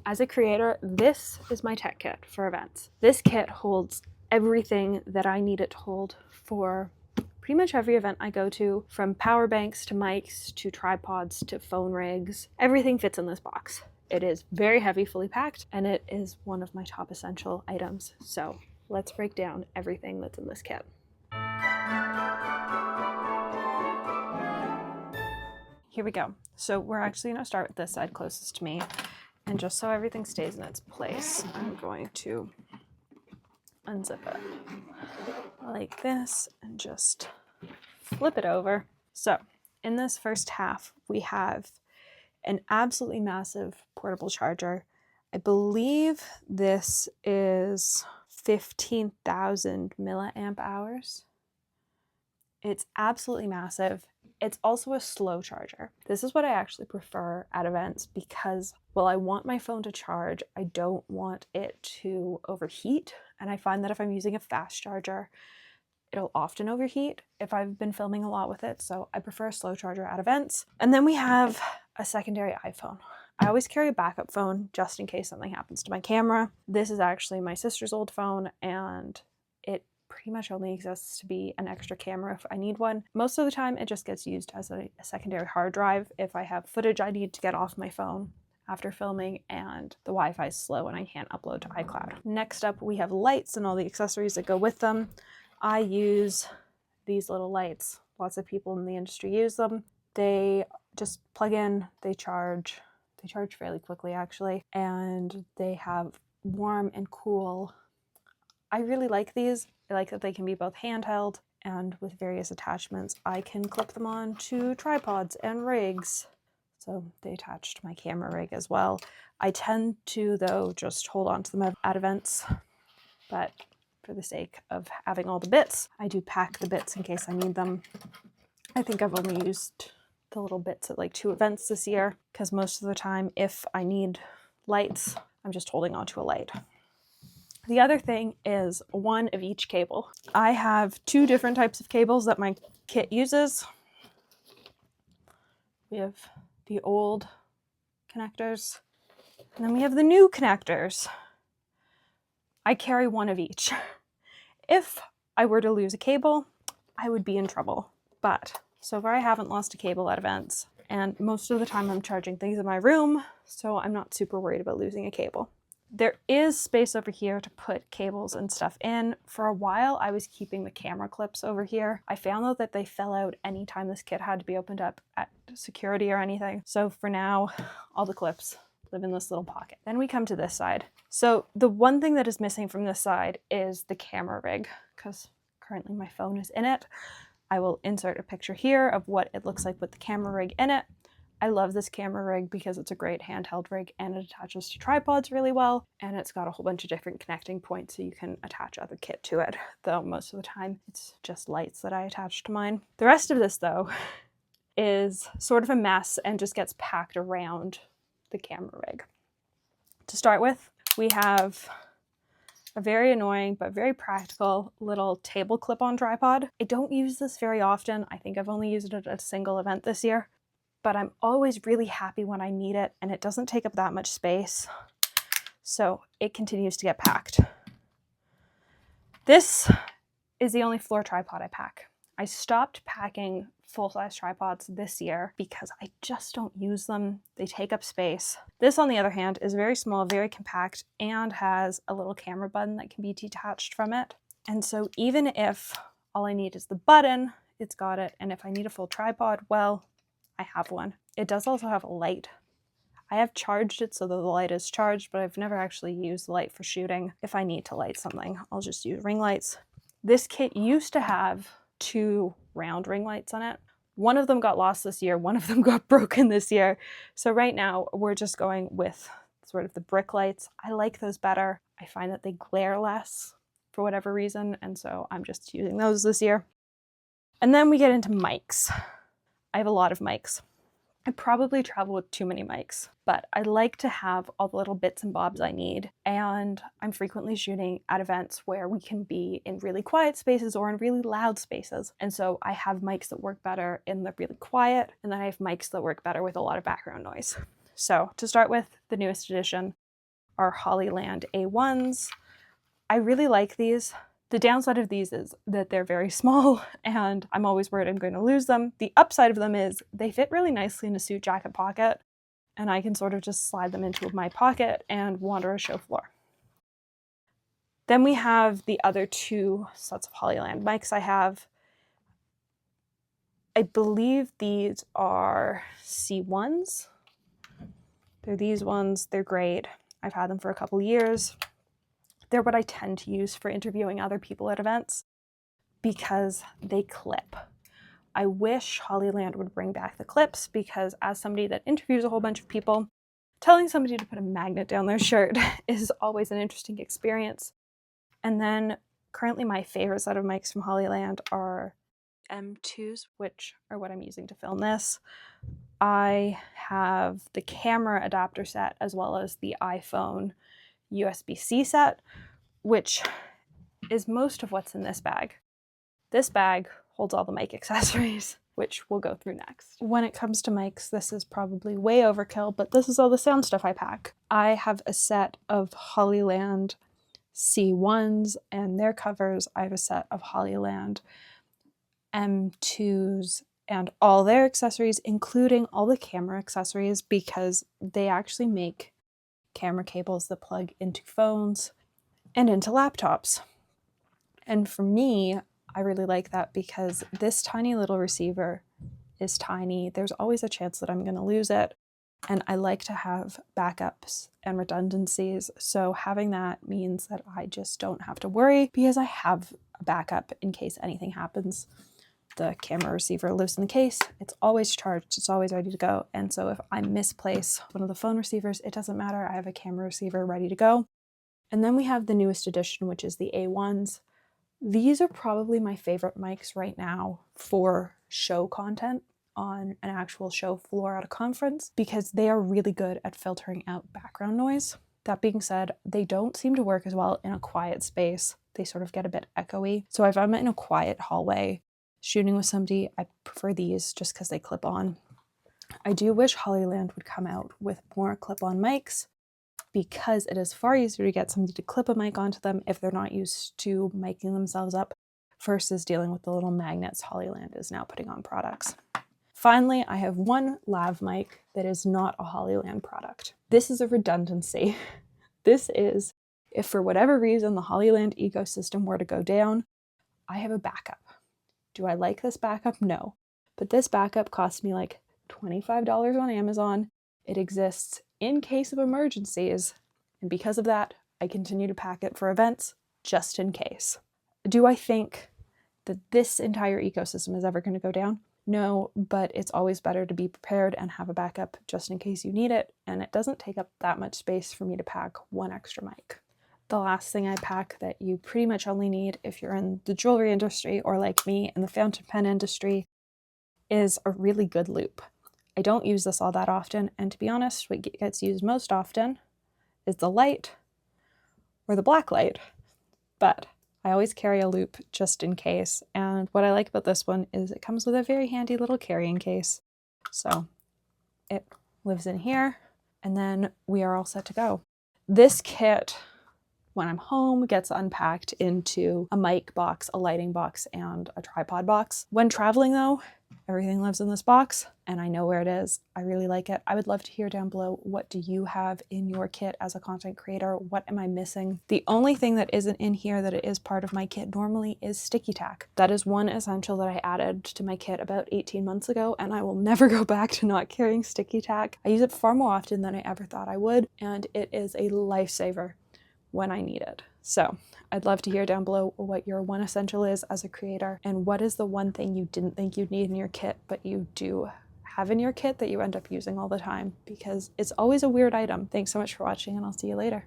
as a creator, this is my tech kit for events. This kit holds everything that I need it to hold for pretty much every event I go to, from power banks to mics to tripods to phone rigs. Everything fits in this box. It is very heavy, fully packed, and it is one of my top essential items. So let's break down everything that's in this kit. Here we go. So we're actually going to start with this side closest to me. And just so everything stays in its place, I'm going to unzip it like this and just flip it over. So in this first half, we have an absolutely massive portable charger. I believe this is 15,000 milliamp hours. It's absolutely massive. It's also a slow charger. This is what I actually prefer at events because while I want my phone to charge, I don't want it to overheat. And I find that if I'm using a fast charger, it'll often overheat if I've been filming a lot with it. So I prefer a slow charger at events. And then we have a secondary iPhone. I always carry a backup phone just in case something happens to my camera. This is actually my sister's old phone, and it pretty much only exists to be an extra camera if I need one. Most of the time it just gets used as a secondary hard drive if I have footage I need to get off my phone after filming and the Wi-Fi is slow and I can't upload to iCloud. Next up, we have lights and all the accessories that go with them. I use these little lights. Lots of people in the industry use them. They just plug in, they charge fairly quickly actually, and they have warm and cool. I really like these. I like that they can be both handheld and with various attachments. I can clip them on to tripods and rigs. So they attach to my camera rig as well. I tend to, though, just hold on to them at events, but for the sake of having all the bits, I do pack the bits in case I need them. I think I've only used the little bits at like 2 events this year because most of the time, if I need lights, I'm just holding onto a light. The other thing is one of each cable. I have 2 different types of cables that my kit uses. We have the old connectors, and then we have the new connectors. I carry one of each. If I were to lose a cable, I would be in trouble. But so far I haven't lost a cable at events, and most of the time I'm charging things in my room, so I'm not super worried about losing a cable. There is space over here to put cables and stuff in. For a while, I was keeping the camera clips over here. I found though that they fell out anytime this kit had to be opened up at security or anything. So for now, all the clips live in this little pocket. Then we come to this side. So the one thing that is missing from this side is the camera rig, because currently my phone is in it. I will insert a picture here of what it looks like with the camera rig in it. I love this camera rig because it's a great handheld rig and it attaches to tripods really well, and it's got a whole bunch of different connecting points so you can attach other kit to it, though most of the time it's just lights that I attach to mine. The rest of this though is sort of a mess and just gets packed around the camera rig. To start with, we have a very annoying but very practical little table clip-on tripod. I don't use this very often. I think I've only used it at a single event this year, but I'm always really happy when I need it, and it doesn't take up that much space, so it continues to get packed. This is the only floor tripod I pack. I stopped packing full-size tripods this year because I just don't use them. They take up space. This, on the other hand, is very small, very compact, and has a little camera button that can be detached from it. And so even if all I need is the button, it's got it, and if I need a full tripod, well, I have one. It does also have a light. I have charged it so that the light is charged, but I've never actually used the light for shooting. If I need to light something, I'll just use ring lights. This kit used to have 2 round ring lights on it. One of them got lost this year, one of them got broken this year. So right now we're just going with sort of the brick lights. I like those better. I find that they glare less for whatever reason, and so I'm just using those this year. And then we get into mics. I have a lot of mics. I probably travel with too many mics, but I like to have all the little bits and bobs I need. And I'm frequently shooting at events where we can be in really quiet spaces or in really loud spaces. And so I have mics that work better in the really quiet, and then I have mics that work better with a lot of background noise. So to start with, the newest edition, are Hollyland A1s. I really like these. The downside of these is that they're very small and I'm always worried I'm going to lose them. The upside of them is they fit really nicely in a suit jacket pocket and I can sort of just slide them into my pocket and wander a show floor. Then we have the other two sets of Hollyland mics I have. I believe these are C1s. They're these ones. They're great. I've had them for a couple years. They're what I tend to use for interviewing other people at events because they clip. I wish Hollyland would bring back the clips because as somebody that interviews a whole bunch of people, telling somebody to put a magnet down their shirt is always an interesting experience. And then currently my favorite set of mics from Hollyland are M2s, which are what I'm using to film this. I have the camera adapter set as well as the iPhone USB-C set, which is most of what's in this bag. This bag holds all the mic accessories, which we'll go through next. When it comes to mics, this is probably way overkill, but this is all the sound stuff I pack. I have a set of Hollyland C1s and their covers. I have a set of Hollyland M2s and all their accessories, including all the camera accessories, because they actually make camera cables that plug into phones and into laptops. And for me, I really like that because this tiny little receiver is tiny. There's always a chance that I'm going to lose it. And I like to have backups and redundancies. So having that means that I just don't have to worry because I have a backup in case anything happens. The camera receiver lives in the case. It's always charged. It's always ready to go. And so if I misplace one of the phone receivers, it doesn't matter. I have a camera receiver ready to go. And then we have the newest edition, which is the A1s. These are probably my favorite mics right now for show content on an actual show floor at a conference because they are really good at filtering out background noise. That being said, they don't seem to work as well in a quiet space. They sort of get a bit echoey. So if I'm in a quiet hallway shooting with somebody, I prefer these just because they clip on. I do wish Hollyland would come out with more clip-on mics because it is far easier to get somebody to clip a mic onto them if they're not used to miking themselves up versus dealing with the little magnets Hollyland is now putting on products. Finally, I have one lav mic that is not a Hollyland product. This is a redundancy. This is, if for whatever reason the Hollyland ecosystem were to go down, I have a backup. Do I like this backup? No. But this backup cost me like $25 on Amazon. It exists in case of emergencies, and because of that, I continue to pack it for events just in case. Do I think that this entire ecosystem is ever going to go down? No, but it's always better to be prepared and have a backup just in case you need it, and it doesn't take up that much space for me to pack one extra mic. The last thing I pack that you pretty much only need if you're in the jewelry industry or like me in the fountain pen industry is a really good loop. I don't use this all that often, and to be honest, what gets used most often is the light or the black light, but I always carry a loop just in case, and what I like about this one is it comes with a very handy little carrying case. So it lives in here, and then we are all set to go. This kit, when I'm home, gets unpacked into a mic box, a lighting box, and a tripod box. When traveling though, everything lives in this box and I know where it is. I really like it. I would love to hear down below, what do you have in your kit as a content creator? What am I missing? The only thing that isn't in here that it is part of my kit normally is sticky tack. That is one essential that I added to my kit about 18 months ago, and I will never go back to not carrying sticky tack. I use it far more often than I ever thought I would, and it is a lifesaver when I need it. So I'd love to hear down below what your one essential is as a creator, and what is the one thing you didn't think you'd need in your kit, but you do have in your kit that you end up using all the time, because it's always a weird item. Thanks so much for watching, and I'll see you later.